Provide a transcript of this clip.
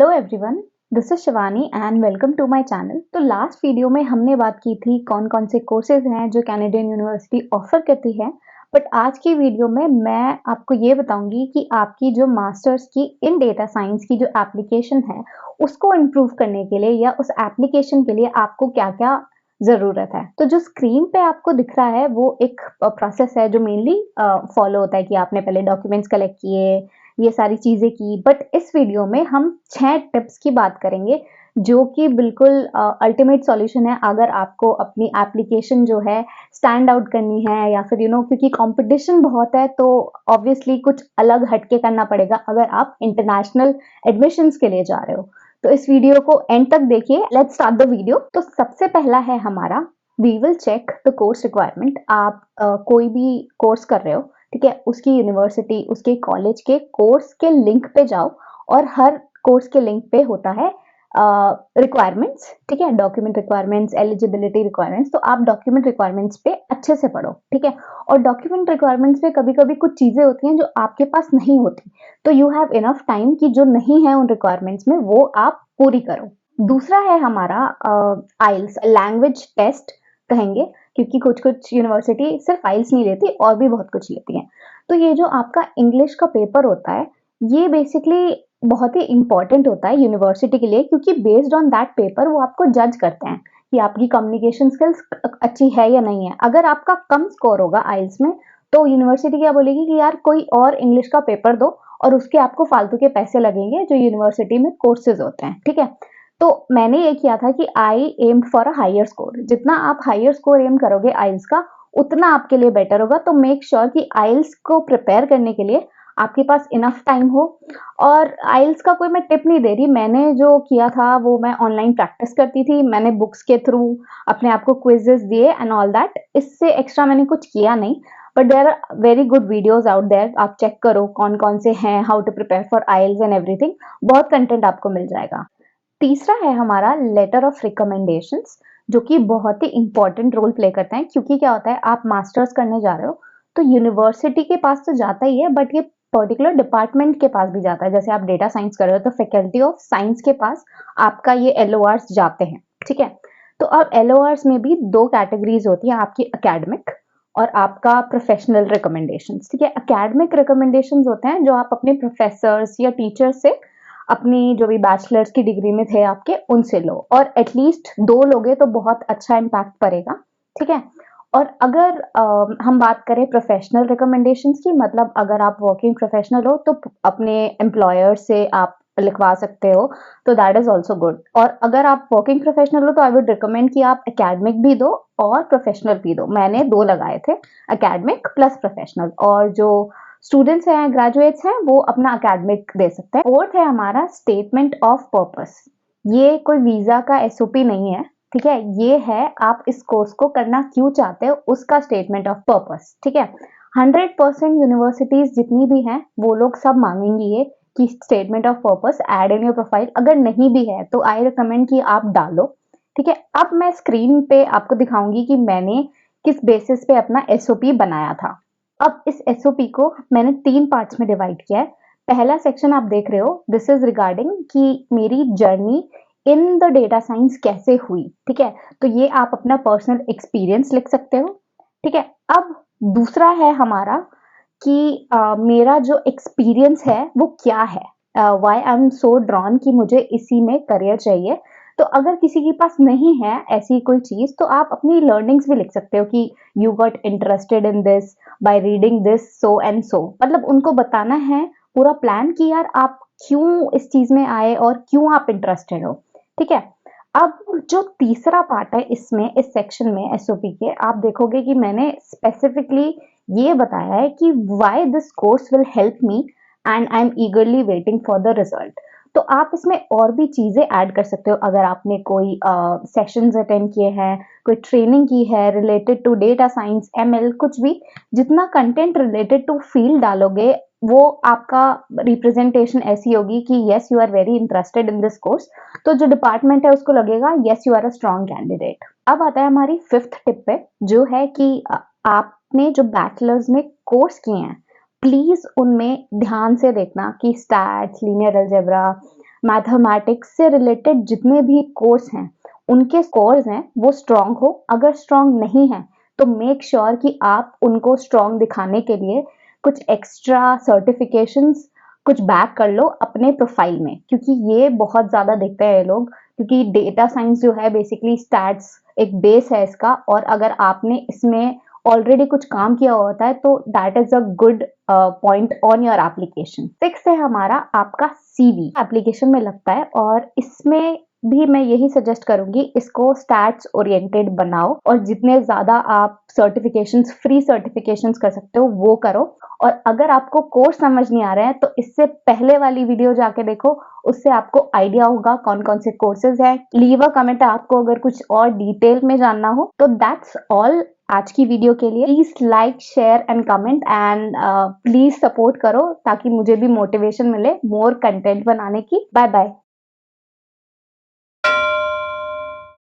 Hello everyone, this is Shivani and welcome to my channel. तो last video में हमने बात की थी कौन कौन से कोर्सेज हैं जो कैनेडियन यूनिवर्सिटी ऑफर करती है। बट आज की वीडियो में मैं आपको ये बताऊंगी कि आपकी जो मास्टर्स की इन डेटा साइंस की जो एप्लीकेशन है उसको इम्प्रूव करने के लिए या उस एप्लीकेशन के लिए आपको क्या क्या ज़रूरत है। तो जो स्क्रीन पे आपको दिख रहा है वो एक प्रोसेस है जो मेनली फॉलो होता है कि आपने पहले डॉक्यूमेंट्स कलेक्ट किए, ये सारी चीज़ें की। बट इस वीडियो में हम 6 टिप्स की बात करेंगे जो कि बिल्कुल अल्टीमेट सॉल्यूशन है अगर आपको अपनी एप्लीकेशन जो है स्टैंड आउट करनी है या फिर क्योंकि कंपटीशन बहुत है तो ऑब्वियसली कुछ अलग हटके करना पड़ेगा अगर आप इंटरनेशनल एडमिशंस के लिए जा रहे हो। तो इस वीडियो को एंड तक देखिए। Let's start the video. तो सबसे पहला है हमारा we will check the course requirement. आप कोई भी कोर्स कर रहे हो, ठीक है, उसकी यूनिवर्सिटी उसके कॉलेज के कोर्स के लिंक पे जाओ और हर कोर्स के लिंक पे होता है रिक्वायरमेंट्स, ठीक है, डॉक्यूमेंट रिक्वायरमेंट्स, एलिजिबिलिटी रिक्वायरमेंट्स। तो आप डॉक्यूमेंट रिक्वायरमेंट्स पे अच्छे से पढ़ो, ठीक है। और डॉक्यूमेंट रिक्वायरमेंट्स पे कभी कभी कुछ चीजें होती हैं जो आपके पास नहीं होती, तो यू हैव इनफ टाइम कि जो नहीं है उन रिक्वायरमेंट्स में वो आप पूरी करो। दूसरा है हमारा आइल्स लैंग्वेज टेस्ट कहेंगे, क्योंकि कुछ कुछ यूनिवर्सिटी सिर्फ आइल्स नहीं लेती और भी बहुत कुछ लेती हैं। तो ये जो आपका इंग्लिश का पेपर होता है ये बेसिकली बहुत ही इंपॉर्टेंट होता है यूनिवर्सिटी के लिए, क्योंकि बेस्ड ऑन दैट पेपर वो आपको जज करते हैं कि आपकी कम्युनिकेशन स्किल्स अच्छी है या नहीं है। अगर आपका कम स्कोर होगा आइल्स में तो यूनिवर्सिटी क्या बोलेगी कि यार कोई और इंग्लिश का पेपर दो और उसके आपको फालतू के पैसे लगेंगे जो यूनिवर्सिटी में कोर्सेज होते हैं, ठीक है। तो मैंने ये किया था कि I am for a higher score. जितना आप हायर स्कोर एम करोगे आइल्स का उतना आपके लिए बेटर होगा। तो मेक श्योर कि आइल्स को प्रिपेयर करने के लिए आपके पास इनफ टाइम हो। और आइल्स का कोई मैं टिप नहीं दे रही, मैंने जो किया था वो मैं ऑनलाइन प्रैक्टिस करती थी, मैंने बुक्स के थ्रू अपने आप को क्विजेस दिए एंड ऑल दैट। इससे एक्स्ट्रा मैंने कुछ किया नहीं। But there are very good videos out there, आप चेक करो कौन कौन से हैं, how to prepare for IELTS and everything. बहुत कंटेंट आपको मिल जाएगा। तीसरा है हमारा लेटर ऑफ रिकमेंडेशंस, जो कि बहुत ही इंपॉर्टेंट रोल प्ले करते हैं। क्योंकि क्या होता है, आप मास्टर्स करने जा रहे हो तो यूनिवर्सिटी के पास तो जाता ही है, बट ये पर्टिकुलर डिपार्टमेंट के पास भी जाता है। जैसे आप डेटा साइंस कर रहे हो तो फैकल्टी ऑफ साइंस के पास आपका ये एलओआर्स जाते हैं, ठीक है। तो अब एलओआर्स में भी दो कैटेगरीज होती हैं, आपकी एकेडमिक और आपका प्रोफेशनल रिकमेंडेशंस, ठीक है। एकेडमिक रिकमेंडेशंस होते हैं जो आप अपने प्रोफेसर्स या टीचर्स से अपनी जो भी बैचलर्स की डिग्री में थे आपके उनसे लो, और एटलीस्ट दो लोगे तो बहुत अच्छा इम्पैक्ट पड़ेगा, ठीक है। और अगर हम बात करें प्रोफेशनल रिकमेंडेशंस की, मतलब अगर आप वर्किंग प्रोफेशनल हो तो अपने एम्प्लॉयर से आप लिखवा सकते हो, तो दैट इज ऑल्सो गुड। और अगर आप वर्किंग प्रोफेशनल हो तो आई वुड रिकमेंड कि आप एकेडमिक भी दो और प्रोफेशनल भी दो। मैंने दो लगाए थे, एकेडमिक प्लस प्रोफेशनल। और जो स्टूडेंट्स हैं, ग्रेजुएट्स हैं, वो अपना एकेडमिक दे सकते हैं। फोर्थ है हमारा स्टेटमेंट ऑफ पर्पस। ये कोई वीजा का एसओपी नहीं है, ठीक है। ये है आप इस कोर्स को करना क्यों चाहते हो उसका स्टेटमेंट ऑफ पर्पस, ठीक है। 100% यूनिवर्सिटीज जितनी भी हैं वो लोग सब मांगेंगी ये कि statement of purpose add in your profile. अगर नहीं भी है तो आई रिकमेंड कि आप डालो, ठीक है। अब मैं स्क्रीन पे आपको दिखाऊंगी कि मैंने किस बेसिस पे अपना एसओपी बनाया था। अब इस एसओपी को मैंने 3 पार्ट्स में डिवाइड किया है। पहला सेक्शन आप देख रहे हो, दिस इज रिगार्डिंग कि मेरी journey in the data science कैसे हुई, ठीक है। तो ये आप अपना पर्सनल एक्सपीरियंस लिख सकते हो, ठीक है। अब दूसरा है हमारा कि मेरा जो एक्सपीरियंस है वो क्या है, why I am so drawn कि मुझे इसी में करियर चाहिए। तो अगर किसी के पास नहीं है ऐसी कोई चीज तो आप अपनी लर्निंग्स भी लिख सकते हो कि you got interested in this by reading this so and so. मतलब उनको बताना है पूरा प्लान कि यार आप क्यों इस चीज में आए और क्यों आप इंटरेस्टेड हो, ठीक है। अब जो तीसरा पार्ट है इसमें, इस सेक्शन में एसओपी के, आप देखोगे कि मैंने स्पेसिफिकली ये बताया है कि why this course will help me and I am ईगरली waiting for the result. तो आप इसमें और भी चीजें ऐड कर सकते हो। अगर आपने कोई सेशंस अटेंड किए हैं, कोई ट्रेनिंग की है related to data science, ML, कुछ भी, जितना कंटेंट रिलेटेड टू फील्ड डालोगे वो आपका रिप्रेजेंटेशन ऐसी होगी कि yes you are very interested in this course. तो जो डिपार्टमेंट है उसको लगेगा yes you are a strong candidate. अब आता है हमारी फिफ्थ टिप पे, जो है कि आपने जो बैचलर्स में कोर्स किए हैं प्लीज उनमें ध्यान से देखना कि स्टैट्स, लीनियर अलजेब्रा, मैथमेटिक्स से रिलेटेड जितने भी कोर्स हैं उनके स्कोर्स हैं वो स्ट्रांग हो। अगर स्ट्रांग नहीं है तो मेक श्योर कि आप उनको स्ट्रांग दिखाने के लिए कुछ एक्स्ट्रा सर्टिफिकेशंस कुछ बैक कर लो अपने प्रोफाइल में, क्योंकि ये बहुत ज़्यादा देखते हैं ये लोग, क्योंकि डेटा साइंस जो है बेसिकली स्टैट्स एक बेस है इसका, और अगर आपने इसमें ऑलरेडी कुछ काम किया होता है तो that is a good point on your application. 6 है हमारा आपका सीवी एप्लीकेशन में लगता है, और इसमें भी मैं यही सजेस्ट करूंगी इसको स्टैट्स ओरिएंटेड बनाओ, और जितने ज्यादा आप सर्टिफिकेशंस फ्री सर्टिफिकेशंस कर सकते हो वो करो। और अगर आपको कोर्स समझ नहीं आ रहा है तो इससे पहले वाली वीडियो जाके देखो, उससे आपको आइडिया होगा कौन कौन से कोर्सेज हैं। लीव अ कमेंट आपको अगर कुछ और डिटेल में जानना हो। तो दैट्स ऑल आज की वीडियो के लिए। Please like share and comment and please support करो ताकि मुझे भी मोटिवेशन मिले मोर कंटेंट बनाने की। Bye bye.